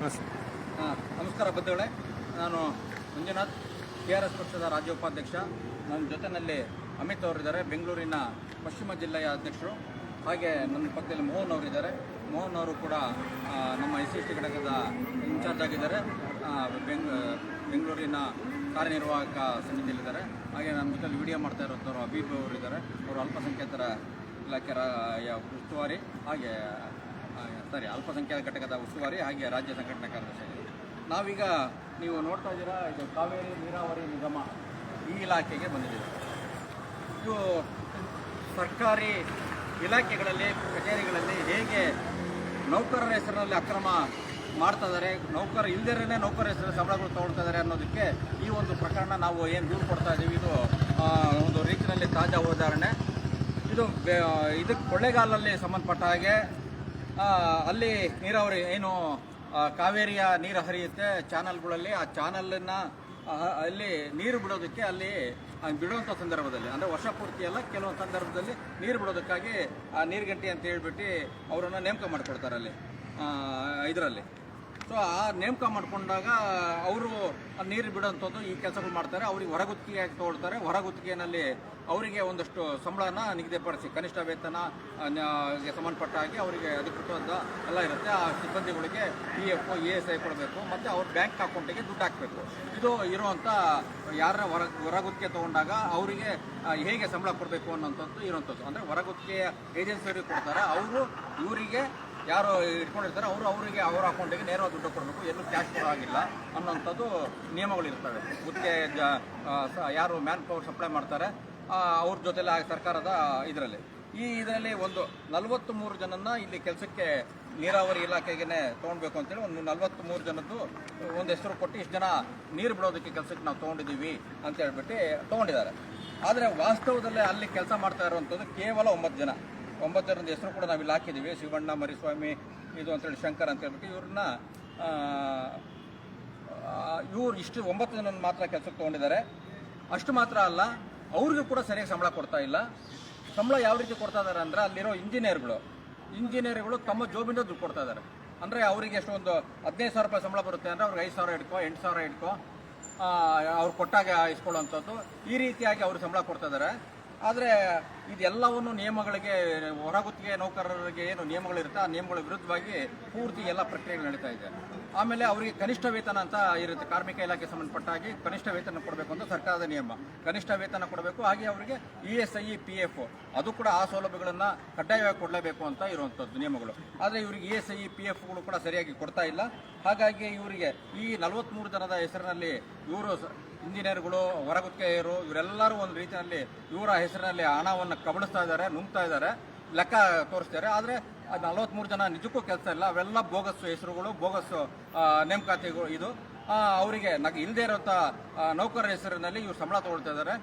ನಮಸ್ಕಾರ ಬಂಧುಗಳೇ, ನಾನು ಮಂಜುನಾಥ್, TRS ಪಕ್ಷದ ರಾಜ್ಯ ಉಪಾಧ್ಯಕ್ಷ. ನನ್ನ ಜೊತೆಯಲ್ಲಿ ಅಮಿತ್ ಅವರಿದ್ದಾರೆ, ಬೆಂಗಳೂರಿನ ಪಶ್ಚಿಮ ಜಿಲ್ಲೆಯ ಅಧ್ಯಕ್ಷರು. ಹಾಗೆ ನನ್ನ ಪಕ್ಕದಲ್ಲಿ ಮೋಹನ್ ಅವರಿದ್ದಾರೆ. ಮೋಹನ್ ಅವರು ಕೂಡ ನಮ್ಮ SC ಘಟಕದ ಇನ್ಚಾರ್ಜ್ ಆಗಿದ್ದಾರೆ. ಬೆಂಗಳೂರಿನ ಕಾರ್ಯನಿರ್ವಾಹಕ ಸಮಿತಿಯಲ್ಲಿದ್ದಾರೆ. ಹಾಗೆ ನಮ್ಮ ಜೊತೆಲಿ ವಿಡಿಯೋ ಮಾಡ್ತಾ ಇರೋಂಥವ್ರು ಅಬೀಬ್ ಅವರಿದ್ದಾರೆ. ಅವರು ಅಲ್ಪಸಂಖ್ಯಾತರ ಇಲಾಖೆಯ ಉಸ್ತುವಾರಿ, ಹಾಗೆ ಅಲ್ಪಸಂಖ್ಯಾತ ಘಟಕದ ಉಸ್ತುವಾರಿ, ಹಾಗೆ ರಾಜ್ಯ ಸಂಘಟನಾ ಕಾರ್ಯದರ್ಶಿ. ನಾವೀಗ ನೀವು ನೋಡ್ತಾ ಇದ್ದೀರಾ, ಇದು ಕಾವೇರಿ ನೀರಾವರಿ ನಿಗಮ ಈ ಇಲಾಖೆಗೆ ಬಂದಿದ್ದೀವಿ. ಇದು ಸರ್ಕಾರಿ ಇಲಾಖೆಗಳಲ್ಲಿ, ಕಚೇರಿಗಳಲ್ಲಿ ಹೇಗೆ ನೌಕರರ ಹೆಸರಿನಲ್ಲಿ ಅಕ್ರಮ ಮಾಡ್ತಾ ಇದ್ದಾರೆ, ನೌಕರ ಇಲ್ಲದೇ ನೌಕರ ಹೆಸರಲ್ಲಿ ಸಂಬಳಗಳು ತೊಗೊಳ್ತಾ ಇದ್ದಾರೆ ಅನ್ನೋದಕ್ಕೆ ಈ ಒಂದು ಪ್ರಕರಣ ನಾವು ಏನು ದೂರು ಕೊಡ್ತಾ ಇದ್ದೀವಿ. ಇದು ಒಂದು ರೀತಿಯಲ್ಲಿ ತಾಜಾ ಉದಾಹರಣೆ. ಇದಕ್ಕೆ ಕೊಳ್ಳೇಗಾಲಲ್ಲಿ ಸಂಬಂಧಪಟ್ಟ ಹಾಗೆ ಅಲ್ಲಿ ನೀರಾವರಿ ಏನು ಕಾವೇರಿಯ ನೀರು ಹರಿಯುತ್ತೆ ಚಾನಲ್ಗಳಲ್ಲಿ, ಆ ಚಾನಲನ್ನು ಅಲ್ಲಿ ನೀರು ಬಿಡೋದಕ್ಕೆ ಅಲ್ಲಿ ಬಿಡುವಂಥ ಸಂದರ್ಭದಲ್ಲಿ, ಅಂದರೆ ವರ್ಷ ಪೂರ್ತಿ ಅಲ್ಲ, ಕೆಲವೊಂದು ಸಂದರ್ಭದಲ್ಲಿ ನೀರು ಬಿಡೋದಕ್ಕಾಗಿ ಆ ನೀರುಗಂಟಿ ಅಂತ ಹೇಳ್ಬಿಟ್ಟು ಅವರನ್ನು ನೇಮಕ ಮಾಡಿಕೊಡ್ತಾರೆ ಅಲ್ಲಿ ಇದರಲ್ಲಿ. ಸೊ ಆ ನೇಮಕ ಮಾಡಿಕೊಂಡಾಗ ಅವರು ನೀರು ಬಿಡೋಂಥದ್ದು ಈ ಕೆಲಸಗಳು ಮಾಡ್ತಾರೆ. ಅವ್ರಿಗೆ ಹೊರಗುತ್ತಿಗೆಯಾಗಿ ತೊಗೊಳ್ತಾರೆ. ಹೊರಗುತ್ತಿಗೆಯಲ್ಲಿ ಅವರಿಗೆ ಒಂದಷ್ಟು ಸಂಬಳನ ನಿಗದಿಪಡಿಸಿ, ಕನಿಷ್ಠ ವೇತನ ಸಂಬಂಧಪಟ್ಟ ಹಾಗೆ ಅವರಿಗೆ ಅಧಿಕೃತವಾದ ಎಲ್ಲ ಇರುತ್ತೆ. ಆ ಸಿಬ್ಬಂದಿಗಳಿಗೆ PF ESI ಕೊಡಬೇಕು, ಮತ್ತು ಅವ್ರ ಬ್ಯಾಂಕ್ ಅಕೌಂಟಿಗೆ ದುಡ್ಡು ಹಾಕಬೇಕು. ಇದು ಇರುವಂಥ ಯಾರ ಹೊರಗುತ್ತಿಗೆ ತೊಗೊಂಡಾಗ ಅವರಿಗೆ ಹೇಗೆ ಸಂಬಳ ಕೊಡಬೇಕು ಅನ್ನೋಂಥದ್ದು ಇರುವಂಥದ್ದು. ಅಂದರೆ ಹೊರಗುತ್ತಿಗೆಯ ಏಜೆನ್ಸಿಯವರಿಗೆ ಕೊಡ್ತಾರೆ, ಅವರು ಇವರಿಗೆ ಯಾರು ಇಟ್ಕೊಂಡಿರ್ತಾರೆ ಅವರಿಗೆ ಅವರ ಅಕೌಂಟಿಗೆ ನೇರವಾಗಿ ದುಡ್ಡು ಕೊಡಬೇಕು, ಎಲ್ಲೂ ಕ್ಯಾಶ್ ಕೊಡೋವಾಗಿಲ್ಲ ಅನ್ನೋಂಥದ್ದು ನಿಯಮಗಳಿರ್ತವೆ. ಗುತ್ತಿಗೆ ಯಾರು ಮ್ಯಾನ್ ಪವರ್ ಸಪ್ಲೈ ಮಾಡ್ತಾರೆ ಅವ್ರ ಜೊತೆಲಿ ಸರ್ಕಾರದ ಇದರಲ್ಲಿ ಒಂದು 43 ಜನನ್ನ ಇಲ್ಲಿ ಕೆಲಸಕ್ಕೆ ನೀರಾವರಿ ಇಲಾಖೆಗೆ ತೊಗೊಳ್ಬೇಕು ಅಂತೇಳಿ ಒಂದು 43 ಜನದ್ದು ಒಂದು ಹೆಸರು ಕೊಟ್ಟು ಇಷ್ಟು ಜನ ನೀರು ಬಿಡೋದಕ್ಕೆ ಕೆಲಸಕ್ಕೆ ನಾವು ತೊಗೊಂಡಿದ್ದೀವಿ ಅಂತ ಹೇಳ್ಬಿಟ್ಟು ತೊಗೊಂಡಿದ್ದಾರೆ. ಆದರೆ ವಾಸ್ತವದಲ್ಲಿ ಅಲ್ಲಿ ಕೆಲಸ ಮಾಡ್ತಾ ಇರುವಂಥದ್ದು ಕೇವಲ 9 ಜನ. 9 ಜನದ ಹೆಸರು ಕೂಡ ನಾವು ಇಲ್ಲಿ ಹಾಕಿದ್ದೀವಿ. ಶಿವಣ್ಣ, ಮರಿಸ್ವಾಮಿ, ಇದು ಅಂತೇಳಿ ಶಂಕರ್ ಅಂತ ಹೇಳ್ಬಿಟ್ಟು ಇವ್ರು ಇಷ್ಟು 9 ಜನ ಮಾತ್ರ ಕೆಲಸಕ್ಕೆ ತೊಗೊಂಡಿದ್ದಾರೆ. ಅಷ್ಟು ಮಾತ್ರ ಅಲ್ಲ, ಅವ್ರಿಗೂ ಕೂಡ ಸರಿಯಾಗಿ ಸಂಬಳ ಕೊಡ್ತಾ ಇಲ್ಲ. ಸಂಬಳ ಯಾವ ರೀತಿ ಕೊಡ್ತಾ ಇದ್ದಾರೆ ಅಂದರೆ, ಅಲ್ಲಿರೋ ಇಂಜಿನಿಯರ್ಗಳು ತಮ್ಮ ಜೋಬಿಂದ ದುಡ್ಡು ಕೊಡ್ತಾ ಇದ್ದಾರೆ. ಅಂದರೆ ಅವರಿಗೆ ಎಷ್ಟು ಒಂದು 15,000 ರೂಪಾಯಿ ಸಂಬಳ ಬರುತ್ತೆ ಅಂದರೆ ಅವ್ರಿಗೆ 5,000 ಇಟ್ಕೋ, 8,000 ಇಟ್ಕೋ, ಅವ್ರು ಕೊಟ್ಟಾಗ ಇಸ್ಕೊಳ್ಳೋವಂಥದ್ದು ಈ ರೀತಿಯಾಗಿ ಅವರು ಸಂಬಳ ಕೊಡ್ತಾ ಇದ್ದಾರೆ. ಆದರೆ ಇದೆಲ್ಲವನ್ನು ನಿಯಮಗಳಿಗೆ, ಹೊರಗುತ್ತಿಗೆ ನೌಕರರಿಗೆ ಏನು ನಿಯಮಗಳಿರುತ್ತೆ ಆ ನಿಯಮಗಳ ವಿರುದ್ಧವಾಗಿ ಪೂರ್ತಿ ಎಲ್ಲ ಪ್ರಕ್ರಿಯೆಗಳು ನಡೀತಾ ಇದೆ. ಆಮೇಲೆ ಅವರಿಗೆ ಕನಿಷ್ಠ ವೇತನ ಅಂತ ಇರುತ್ತೆ. ಕಾರ್ಮಿಕ ಇಲಾಖೆ ಸಂಬಂಧಪಟ್ಟಾಗಿ ಕನಿಷ್ಠ ವೇತನ ಕೊಡಬೇಕು ಅಂತ ಸರ್ಕಾರದ ನಿಯಮ. ಕನಿಷ್ಠ ವೇತನ ಕೊಡಬೇಕು, ಹಾಗೆ ಅವರಿಗೆ ESI PF ಅದು ಕೂಡ ಆ ಸೌಲಭ್ಯಗಳನ್ನು ಕಡ್ಡಾಯವಾಗಿ ಕೊಡಲೇಬೇಕು ಅಂತ ಇರುವಂಥದ್ದು ನಿಯಮಗಳು. ಆದರೆ ಇವರಿಗೆ ESI PFಗಳು ಕೂಡ ಸರಿಯಾಗಿ ಕೊಡ್ತಾ ಇಲ್ಲ. ಹಾಗಾಗಿ ಇವರಿಗೆ ಈ 43 ಜನದ ಹೆಸರಿನಲ್ಲಿ ಇವರು ಇಂಜಿನಿಯರ್ಗಳು, ಹೊರಗುತ್ತಿಗೆಯರು, ಇವರೆಲ್ಲರೂ ಒಂದು ರೀತಿಯಲ್ಲಿ ಇವರ ಹೆಸರಿನಲ್ಲಿ ಹಣವನ್ನು ಕಬಳಿಸ್ತಾ ಇದ್ದಾರೆ, ನುಂಗ್ತಾ ಇದ್ದಾರೆ, ಲೆಕ್ಕ ತೋರಿಸ್ತಾರೆ. ಆದರೆ 43 ಜನ ನಿಜಕ್ಕೂ ಕೆಲಸ ಇಲ್ಲ. ಅವೆಲ್ಲ ಬೋಗಸ್ ಹೆಸರುಗಳು, ಬೋಗಸ್ ನೇಮಕಾತಿಗಳು. ಇದು ಅವರಿಗೆ ಇಲ್ಲದೇ ಇರೋಂಥ ನೌಕರರ ಹೆಸರಿನಲ್ಲಿ ಇವ್ರು ಸಂಬಳ ತೊಗೊಳ್ತಾ ಇದ್ದಾರೆ.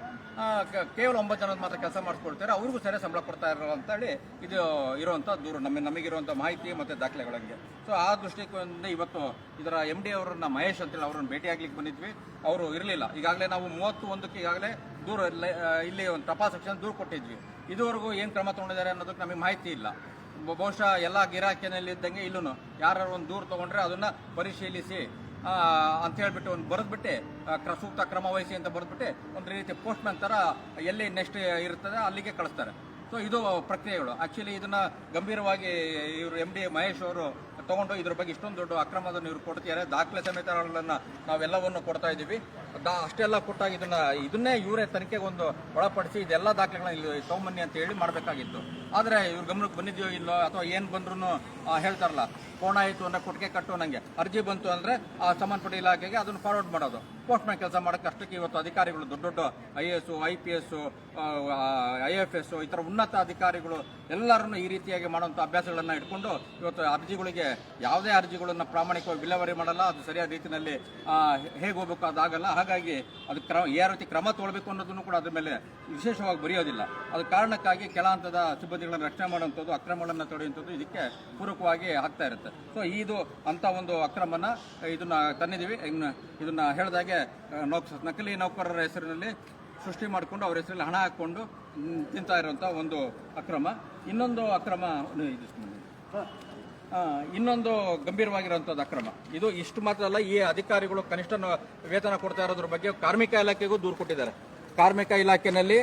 ಕೇವಲ 9 ಜನದ ಮಾತ್ರ ಕೆಲಸ ಮಾಡಿಸ್ಕೊಳ್ತಾರೆ, ಅವ್ರಿಗೂ ಸರಿಯಾಗಿ ಸಂಬಳ ಕೊಡ್ತಾ ಇರೋ ಅಂತೇಳಿ ಇದು ಇರುವಂಥ ದೂರು, ನಮಗಿರುವಂಥ ಮಾಹಿತಿ ಮತ್ತು ದಾಖಲೆಗಳಂಗೆ. ಸೊ ಆ ದೃಷ್ಟಿಕೋನದಿಂದ ಇವತ್ತು ಇದರ MD ಅವರನ್ನ, ಮಹೇಶ್ ಅಂತೇಳಿ ಅವ್ರನ್ನ ಭೇಟಿಯಾಗ್ಲಿಕ್ಕೆ ಬಂದಿದ್ವಿ. ಅವರು ಇರಲಿಲ್ಲ. ಈಗಾಗಲೇ ನಾವು 31ಕ್ಕೆ ಈಗಾಗಲೇ ಇಲ್ಲಿ ಒಂದು ತಪಾಸ್ ಸೆಕ್ಷನ್ ದೂರು ಕೊಟ್ಟಿದ್ವಿ. ಇದುವರೆಗೂ ಏನು ಕ್ರಮ ತೊಗೊಂಡಿದ್ದಾರೆ ಅನ್ನೋದಕ್ಕೆ ನಮಗೆ ಮಾಹಿತಿ ಇಲ್ಲ. ಬಹುಶಃ ಎಲ್ಲ ಗಿರಾಕಿನಲ್ಲಿ ಇದ್ದಂಗೆ ಇಲ್ಲೂ ಯಾರು ಒಂದು ದೂರು ತೊಗೊಂಡ್ರೆ ಅದನ್ನು ಪರಿಶೀಲಿಸಿ ಅಂತ ಹೇಳ್ಬಿಟ್ಟು ಒಂದು ಬರೆದ್ಬಿಟ್ಟೆ ಸೂಕ್ತ ಕ್ರಮ ವಹಿಸಿ ಅಂತ ಬರೆದ್ಬಿಟ್ಟೆ ಒಂದು ರೀತಿ ಪೋಸ್ಟ್ಮ್ಯಾನ್ ಥರ ಎಲ್ಲಿ ನೆಕ್ಸ್ಟ್ ಇರ್ತದೆ ಅಲ್ಲಿಗೆ ಕಳಿಸ್ತಾರೆ. ಸೊ ಇದು ಪ್ರಕ್ರಿಯೆಗಳು. ಆ್ಯಕ್ಚುಲಿ ಇದನ್ನು ಗಂಭೀರವಾಗಿ ಇವರು MD ಮಹೇಶ್ ಅವರು ತೊಗೊಂಡು ಇದ್ರ ಬಗ್ಗೆ ಇಷ್ಟೊಂದು ದೊಡ್ಡ ಅಕ್ರಮವನ್ನು ಇವರು ಕೊಡ್ತಿದ್ದಾರೆ. ದಾಖಲೆ ಸಮೇತಗಳನ್ನು ನಾವೆಲ್ಲವನ್ನು ಕೊಡ್ತಾ ಇದ್ದೀವಿ. ಅಷ್ಟೆಲ್ಲ ಕೊಟ್ಟಾಗ ಇದನ್ನೇ ಇವರೇ ತನಿಖೆಗೆ ಒಂದು ಒಳಪಡಿಸಿ ಇದೆಲ್ಲ ದಾಖಲೆಗಳನ್ನ ಇಲ್ಲಿ ತಗೊಂಬನ್ನಿ ಅಂತ ಹೇಳಿ ಮಾಡಬೇಕಾಗಿತ್ತು. ಆದರೆ ಇವ್ರ ಗಮನಕ್ಕೆ ಬಂದಿದೆಯೋ ಇಲ್ಲೋ, ಅಥವಾ ಏನು ಬಂದ್ರೂ ಹೇಳ್ತಾರಲ್ಲ, ಕೋಣ ಆಯಿತು ಅಂದರೆ ಕೊಟ್ಟಿಗೆ ಕಟ್ಟು, ನನಗೆ ಅರ್ಜಿ ಬಂತು ಅಂದರೆ ಆ ಸಂಬಂಧಪಟ್ಟ ಇಲಾಖೆಗೆ ಅದನ್ನು ಫಾರ್ವರ್ಡ್ ಮಾಡೋದು. ಪೋಸ್ಟ್ಮ್ಯಾನ್ ಕೆಲಸ ಮಾಡೋಕ್ಕೆ ಅಷ್ಟಕ್ಕೆ ಇವತ್ತು ಅಧಿಕಾರಿಗಳು, ದೊಡ್ಡ IAS, IPS, IFS ಈ ಥರ ಉನ್ನತ ಅಧಿಕಾರಿಗಳು ಎಲ್ಲರನ್ನು ಈ ರೀತಿಯಾಗಿ ಮಾಡುವಂಥ ಅಭ್ಯಾಸಗಳನ್ನು ಇಟ್ಕೊಂಡು ಇವತ್ತು ಅರ್ಜಿಗಳಿಗೆ ಯಾವುದೇ ಅರ್ಜಿಗಳನ್ನು ಪ್ರಾಮಾಣಿಕವಾಗಿ ವಿಲೇವಾರಿ ಮಾಡಲ್ಲ. ಅದು ಸರಿಯಾದ ರೀತಿಯಲ್ಲಿ ಹೇಗೆ ಹೋಗಬೇಕು ಅದಾಗಲ್ಲ. ಹಾಗಾಗಿ ಅದು ಯಾವ ರೀತಿ ಕ್ರಮ ತೊಗೊಳ್ಬೇಕು ಅನ್ನೋದನ್ನು ಕೂಡ ಅದ್ರ ಮೇಲೆ ವಿಶೇಷವಾಗಿ ಬರೆಯೋದಿಲ್ಲ. ಅದು ಕಾರಣಕ್ಕಾಗಿ ಕೆಳ ಹಂತದ ಸಿಬ್ಬಂದಿಗಳನ್ನು ರಕ್ಷಣೆ ಮಾಡುವಂಥದ್ದು, ಅಕ್ರಮಗಳನ್ನು ತಡೆಯುವಂಥದ್ದು ಇದಕ್ಕೆ ಪೂರಕವಾಗಿ ಆಗ್ತಾ ಇರುತ್ತೆ. ಸೊ ಇದು ಅಂಥ ಒಂದು ಅಕ್ರಮನ ಇದನ್ನು ತಂದಿದ್ದೀವಿ. ಇದನ್ನು ಹೇಳಿದಾಗೆ ನಕಲಿ ನೌಕರರ ಹೆಸರಿನಲ್ಲಿ ಸೃಷ್ಟಿ ಮಾಡಿಕೊಂಡು ಅವ್ರ ಹೆಸರಲ್ಲಿ ಹಣ ಹಾಕ್ಕೊಂಡು ತಿಂತಾ ಇರುವಂಥ ಒಂದು ಅಕ್ರಮ. ಇನ್ನೊಂದು ಅಕ್ರಮ ಇನ್ನೊಂದು ಗಂಭೀರವಾಗಿರುವಂಥದ್ದು ಅಕ್ರಮ. ಇದು ಇಷ್ಟು ಮಾತ್ರ ಅಲ್ಲ, ಈ ಅಧಿಕಾರಿಗಳು ಕನಿಷ್ಠ ವೇತನ ಕೊಡ್ತಾ ಇರೋದ್ರ ಬಗ್ಗೆ ಕಾರ್ಮಿಕ ಇಲಾಖೆಗೂ ದೂರು ಕೊಟ್ಟಿದ್ದಾರೆ. ಕಾರ್ಮಿಕ ಇಲಾಖೆಯಲ್ಲಿ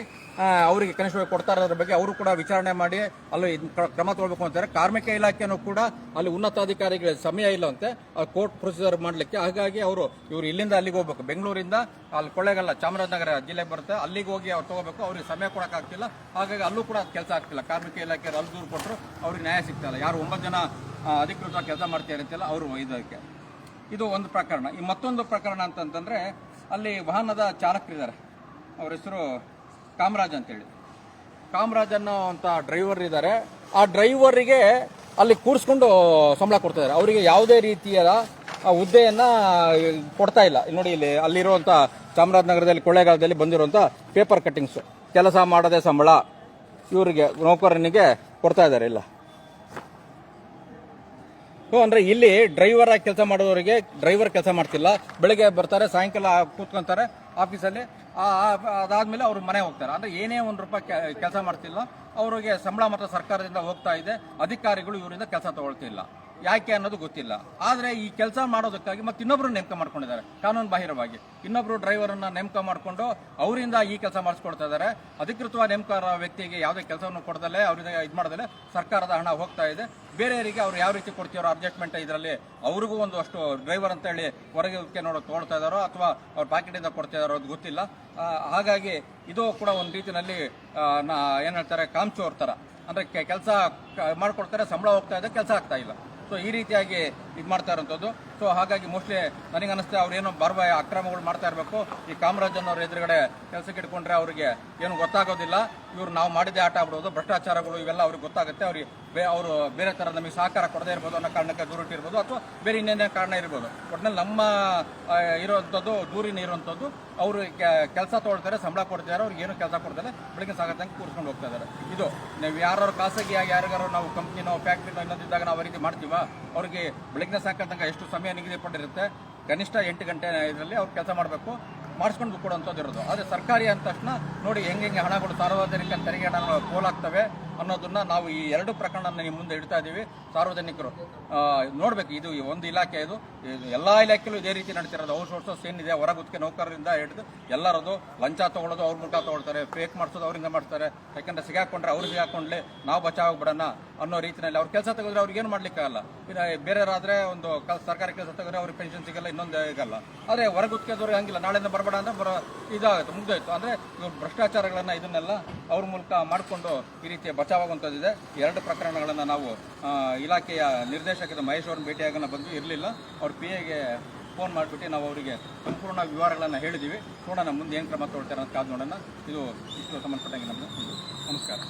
ಅವರಿಗೆ ಕನಿಷ್ಠ ಕೊಡ್ತಾ ಇರೋದ್ರ ಬಗ್ಗೆ ಅವರು ಕೂಡ ವಿಚಾರಣೆ ಮಾಡಿ ಅಲ್ಲಿ ಕ್ರಮ ತಗೊಳ್ಬೇಕು ಅಂತಾರೆ. ಕಾರ್ಮಿಕ ಇಲಾಖೆನೂ ಕೂಡ ಅಲ್ಲಿ ಉನ್ನತಾಧಿಕಾರಿಗಳಿಗೆ ಸಮಯ ಇಲ್ಲವಂತೆ ಕೋರ್ಟ್ ಪ್ರೊಸೀಜರ್ ಮಾಡಲಿಕ್ಕೆ. ಹಾಗಾಗಿ ಇವರು ಇಲ್ಲಿಂದ ಅಲ್ಲಿಗೆ ಹೋಗ್ಬೇಕು, ಬೆಂಗಳೂರಿಂದ ಅಲ್ಲಿ ಕೊಳ್ಳೇಗಾಲ ಚಾಮರಾಜನಗರ ಜಿಲ್ಲೆಗೆ ಬರುತ್ತೆ, ಅಲ್ಲಿಗೆ ಹೋಗಿ ಅವ್ರು ತಗೋಬೇಕು. ಅವ್ರಿಗೆ ಸಮಯ ಕೊಡೋಕ್ಕಾಗ್ತಿಲ್ಲ, ಹಾಗಾಗಿ ಅಲ್ಲೂ ಕೂಡ ಕೆಲಸ ಆಗ್ತಿಲ್ಲ. ಕಾರ್ಮಿಕ ಇಲಾಖೆ ಅಲ್ಲಿ ದೂರು ಕೊಟ್ಟರು ಅವ್ರಿಗೆ ನ್ಯಾಯ ಸಿಗ್ತಿಲ್ಲ. ಯಾರು 9 ಜನ ಅಧಿಕೃತ ಕೆಲಸ ಮಾಡ್ತಾರೆ ಅಂತೆಲ್ಲ ಅವರು ಇದಕ್ಕೆ. ಇದು ಒಂದು ಪ್ರಕರಣ. ಈ ಮತ್ತೊಂದು ಪ್ರಕರಣ ಅಂತಂತಂದ್ರೆ ಅಲ್ಲಿ ವಾಹನದ ಚಾಲಕರಿದ್ದಾರೆ, ಅವ್ರ ಹೆಸರು ಕಾಮರಾಜ್ ಅಂತೇಳಿ. ಕಾಮರಾಜ್ ಅನ್ನೋ ಅಂತ ಡ್ರೈವರ್ ಇದ್ದಾರೆ. ಆ ಡ್ರೈವರಿಗೆ ಅಲ್ಲಿ ಕೂರಿಸ್ಕೊಂಡು ಸಂಬಳ ಕೊಡ್ತಾ ಇದ್ದಾರೆ. ಅವರಿಗೆ ಯಾವುದೇ ರೀತಿಯ ಹುದ್ದೆಯನ್ನ ಕೊಡ್ತಾ ಇಲ್ಲ. ನೋಡಿ, ಇಲ್ಲಿ ಅಲ್ಲಿರುವಂಥ ಚಾಮರಾಜನಗರದಲ್ಲಿ ಕೊಳ್ಳೇಗಾಲದಲ್ಲಿ ಬಂದಿರುವಂಥ ಪೇಪರ್ ಕಟ್ಟಿಂಗ್ಸ್, ಕೆಲಸ ಮಾಡದೆ ಸಂಬಳ ಇವರಿಗೆ ನೌಕರನಿಗೆ ಕೊಡ್ತಾ ಇದ್ದಾರೆ. ಇಲ್ಲ ಅಂದ್ರೆ ಇಲ್ಲಿ ಡ್ರೈವರ್ ಆಗಿ ಕೆಲಸ ಮಾಡೋರಿಗೆ ಡ್ರೈವರ್ ಕೆಲಸ ಮಾಡ್ತಿಲ್ಲ. ಬೆಳಗ್ಗೆ ಬರ್ತಾರೆ, ಸಾಯಂಕಾಲ ಕೂತ್ಕೊಂತಾರೆ ಆಫೀಸಲ್ಲಿ. ಅದಾದ್ಮೇಲೆ ಅವರು ಮನೆ ಹೋಗ್ತಾರೆ. ಅಂದ್ರೆ ಏನೇ ₹1 ಕೆಲಸ ಮಾಡ್ತಿಲ್ಲ. ಅವರಿಗೆ ಸಂಬಳ ಮಾತ್ರ ಸರ್ಕಾರದಿಂದ ಹೋಗ್ತಾ ಇದೆ. ಅಧಿಕಾರಿಗಳು ಇವರಿಂದ ಕೆಲಸ ತಗೊಳ್ತಿಲ್ಲ. ಯಾಕೆ ಅನ್ನೋದು ಗೊತ್ತಿಲ್ಲ. ಆದರೆ ಈ ಕೆಲಸ ಮಾಡೋದಕ್ಕಾಗಿ ಮತ್ತೆ ಇನ್ನೊಬ್ರು ನೇಮಕ ಮಾಡ್ಕೊಂಡಿದ್ದಾರೆ ಕಾನೂನು ಬಾಹಿರವಾಗಿ. ಇನ್ನೊಬ್ರು ಡ್ರೈವರನ್ನ ನೇಮಕ ಮಾಡಿಕೊಂಡು ಅವರಿಂದ ಈ ಕೆಲಸ ಮಾಡಿಸ್ಕೊಡ್ತಾ ಇದ್ದಾರೆ. ಅಧಿಕೃತವಾಗಿ ನೇಮಕ ವ್ಯಕ್ತಿಗೆ ಯಾವುದೇ ಕೆಲಸವನ್ನು ಕೊಡದಲ್ಲೇ ಅವರಿಂದ ಇದು ಮಾಡೋದಲ್ಲೇ ಸರ್ಕಾರದ ಹಣ ಹೋಗ್ತಾ ಇದೆ. ಬೇರೆಯವರಿಗೆ ಅವ್ರು ಯಾವ ರೀತಿ ಕೊಡ್ತೀರೋ ಅಡ್ಜಸ್ಟ್ಮೆಂಟ್ ಇದರಲ್ಲಿ ಅವ್ರಿಗೂ ಒಂದು ಅಷ್ಟು ಡ್ರೈವರ್ ಅಂತ ಹೇಳಿ ಹೊರಗೆ ನೋಡೋ ತಗೊಳ್ತಾ ಇದ್ದಾರೋ ಅಥವಾ ಅವ್ರ ಪ್ಯಾಕೆಟಿಂದ ಕೊಡ್ತಾ ಇದ್ದಾರೋ ಅದು ಗೊತ್ತಿಲ್ಲ. ಹಾಗಾಗಿ ಇದು ಕೂಡ ಒಂದು ರೀತಿಯಲ್ಲಿ ಏನು ಹೇಳ್ತಾರೆ, ಕಾಮ್ಚೋರ್ ಥರ. ಅಂದರೆ ಕೆಲಸ ಮಾಡ್ಕೊಡ್ತಾರೆ, ಸಂಬಳ ಹೋಗ್ತಾ ಇದೆ, ಕೆಲಸ ಆಗ್ತಾ ಇಲ್ಲ. ಸೊ ಈ ರೀತಿಯಾಗಿ ಇದು ಮಾಡ್ತಾ ಇರೋಂಥದ್ದು. ಸೊ ಹಾಗಾಗಿ ಮೋಸ್ಟ್ಲಿ ನನಗೆ ಅನಿಸುತ್ತೆ ಅವ್ರೇನೋ ಬಾರ್ಬಾಯಿ ಅಕ್ರಮಗಳು ಮಾಡ್ತಾ ಇರಬೇಕು. ಈ ಕಾಮರಾಜ್ ಅನ್ನೋರು ಎದುರುಗಡೆ ಕೆಲಸಕ್ಕೆ ಇಟ್ಕೊಂಡ್ರೆ ಅವ್ರಿಗೆ ಏನು ಗೊತ್ತಾಗೋದಿಲ್ಲ. ಇವ್ರು ನಾವು ಮಾಡಿದ್ದೇ ಆಟ ಆಡ್ಬೋದು, ಭ್ರಷ್ಟಾಚಾರಗಳು ಇವೆಲ್ಲ ಅವ್ರಿಗೆ ಗೊತ್ತಾಗುತ್ತೆ. ಅವರು ಬೇರೆ ಥರ ನಮಗೆ ಸಹಕಾರ ಕೊಡದೇ ಇರ್ಬೋದು ಅನ್ನೋ ಕಾರಣಕ್ಕೆ ದೂರಿಟ್ಟಿರ್ಬೋದು, ಅಥವಾ ಬೇರೆ ಇನ್ನೇನೇ ಕಾರಣ ಇರ್ಬೋದು. ಒಟ್ಟಿನಲ್ಲಿ ನಮ್ಮ ಇರೋವಂಥದ್ದು ದೂರಿನ ಇರುವಂಥದ್ದು. ಅವರು ಕೆಲಸ ತೊಗೊಳ್ತಾರೆ, ಸಂಬಳ ಕೊಡ್ತಾರೆ, ಅವ್ರಿಗೆ ಏನು ಕೆಲಸ ಕೊಡ್ತಾರೆ, ಬೆಳಗ್ಗೆ ಸಾಗತ್ತಂಗೆ ಕೂರಿಸ್ಕೊಂಡು ಹೋಗ್ತಾ ಇದ್ದಾರೆ. ಇದು ನಾವು ಯಾರು ಖಾಸಗಿಯಾಗಿ ಯಾರಿಗಾರು ನಾವು ಕಂಪ್ನಿನೋ ಫ್ಯಾಕ್ಟ್ರಿನೋ ಇನ್ನೊಂದಿದ್ದಾಗ ನಾವು ರೀತಿ ಮಾಡ್ತೀವ. ಅವ್ರಿಗೆ ಬೆಳಗ್ಗೆ ಸಾಕಂತಂಗ ಎಷ್ಟು ಸಮಯ ನಿಗದಿಪಟ್ಟಿರುತ್ತೆ, ಕನಿಷ್ಠ 8 ಗಂಟೆ ಇದರಲ್ಲಿ ಅವ್ರು ಕೆಲಸ ಮಾಡಬೇಕು, ಮಾಡಿಸ್ಕೊಂಡು ಕೊಡುವಂಥದ್ದು ಇರೋದು. ಆದರೆ ಸರ್ಕಾರಿ ಅಂದ ತಕ್ಷಣ ನೋಡಿ ಹೆಂಗೆ ಹಣಗಳು ಸಾರ್ವಜನಿಕ ತೆರಿಗೆ ಹಣಗಳು ಪೋಲಾಗ್ತವೆ ಅನ್ನೋದನ್ನ ನಾವು ಈ 2 ಪ್ರಕರಣ ನಿಮ್ಮ ಮುಂದೆ ಇಡ್ತಾ ಇದ್ದೀವಿ. ಸಾರ್ವಜನಿಕರು ನೋಡ್ಬೇಕು. ಇದು ಒಂದು ಇಲಾಖೆ, ಇದು ಎಲ್ಲಾ ಇಲಾಖೆಯಲ್ಲೂ ಇದೇ ರೀತಿ ನಡೀತಿರೋದು. ಔಟ್ಸೋರ್ಸಸ್ ಏನಿದೆ, ಹೊರಗುತ್ತಿಗೆ ನೌಕರರಿಂದ ಹಿಡಿದು ಎಲ್ಲರದು ಲಂಚ ತಗೊಳ್ಳೋದು, ಅವ್ರ ಮುಖ ತಗೊಳ್ತಾರೆ, ಫೇಕ್ ಮಾಡಿಸೋದು ಅವರಿಂದ ಮಾಡ್ತಾರೆ. ಯಾಕಂದ್ರೆ ಸಿಗಾಕೊಂಡ್ರೆ ಅವ್ರು ಸಿಗಾಕೊಂಡ್ಲೆ ನಾವು ಬಚಾವಾಗ್ಬಿಡೋಣ ಅನ್ನೋ ರೀತಿಯಲ್ಲಿ ಅವ್ರು ಕೆಲಸ ತೆಗೆದ್ರೆ ಅವ್ರಿಗೆ ಏನು ಮಾಡ್ಲಿಕ್ಕಾಗಲ್ಲ. ಬೇರೆಯವರಾದ್ರೆ ಒಂದು ಸರ್ಕಾರಿ ಕೆಲಸ ತೆಗೆದ್ರೆ ಅವ್ರಿಗೆ ಪೆನ್ಷನ್ ಸಿಗಲ್ಲ, ಇನ್ನೊಂದು ಸಿಗಲ್ಲ. ಆದರೆ ಹೊರಗುತ್ತಿಗೆದವ್ರಿಗೆ ಹಂಗಿಲ್ಲ, ನಾಳೆಯಿಂದ ಬರಬೇಡ ಅಂದ್ರೆ ಇದಾಗುತ್ತೆ, ಮುಗ್ದೋಯ್ತು. ಅಂದ್ರೆ ಭ್ರಷ್ಟಾಚಾರಗಳನ್ನ ಇದನ್ನೆಲ್ಲ ಅವ್ರ ಮೂಲಕ ಮಾಡಿಕೊಂಡು ಈ ರೀತಿಯ ಬಚಾವಾಗುವಂಥದ್ದಿದೆ. 2 ಪ್ರಕರಣಗಳನ್ನು ನಾವು ಇಲಾಖೆಯ ನಿರ್ದೇಶಕರ ಮಹೇಶ್ ಅವ್ರನ್ನ ಭೇಟಿಯಾಗೋಣ ಬಂದು ಇರಲಿಲ್ಲ. ಅವ್ರ PAಗೆ ಫೋನ್ ಮಾಡಿಬಿಟ್ಟು ನಾವು ಅವರಿಗೆ ಸಂಪೂರ್ಣ ವಿವರಗಳನ್ನು ಹೇಳಿದ್ದೀವಿ. ನೋಡೋಣ ಮುಂದೆ ಏನು ಕ್ರಮ ತಗೊಳ್ತಾರೆ ಅಂತ ಕಾದು ನೋಡೋಣ. ಇದು ಇಷ್ಟು ಸಂಬಂಧಪಟ್ಟಂಗೆ ನಮ್ಮದು. ನಮಸ್ಕಾರ.